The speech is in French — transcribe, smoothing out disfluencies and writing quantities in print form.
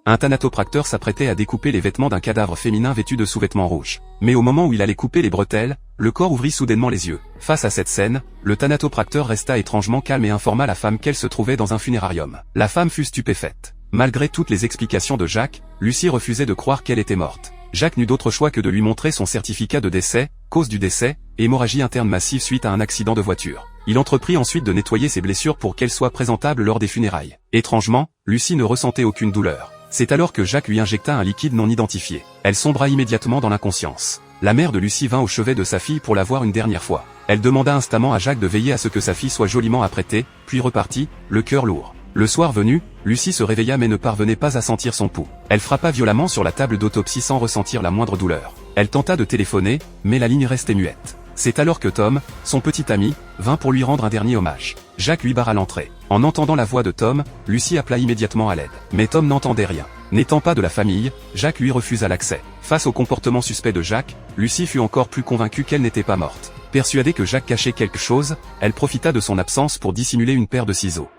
Un thanatopracteur s'apprêtait à découper les vêtements d'un cadavre féminin vêtu de sous-vêtements rouges. Mais au moment où il allait couper les bretelles, le corps ouvrit soudainement les yeux. Face à cette scène, le thanatopracteur resta étrangement calme et informa la femme qu'elle se trouvait dans un funérarium. La femme fut stupéfaite. Malgré toutes les explications de Jacques, Lucie refusait de croire qu'elle était morte. Jacques n'eut d'autre choix que de lui montrer son certificat de décès, cause du décès, hémorragie interne massive suite à un accident de voiture. Il entreprit ensuite de nettoyer ses blessures pour qu'elles soient présentables lors des funérailles. Étrangement, Lucie ne ressentait aucune douleur. C'est alors que Jacques lui injecta un liquide non identifié. Elle sombra immédiatement dans l'inconscience. La mère de Lucie vint au chevet de sa fille pour la voir une dernière fois. Elle demanda instamment à Jacques de veiller à ce que sa fille soit joliment apprêtée, puis repartit, le cœur lourd. Le soir venu, Lucie se réveilla mais ne parvenait pas à sentir son pouls. Elle frappa violemment sur la table d'autopsie sans ressentir la moindre douleur. Elle tenta de téléphoner, mais la ligne restait muette. C'est alors que Tom, son petit ami, vint pour lui rendre un dernier hommage. Jacques lui barra l'entrée. En entendant la voix de Tom, Lucie appela immédiatement à l'aide. Mais Tom n'entendait rien. N'étant pas de la famille, Jacques lui refusa l'accès. Face au comportement suspect de Jacques, Lucie fut encore plus convaincue qu'elle n'était pas morte. Persuadée que Jacques cachait quelque chose, elle profita de son absence pour dissimuler une paire de ciseaux.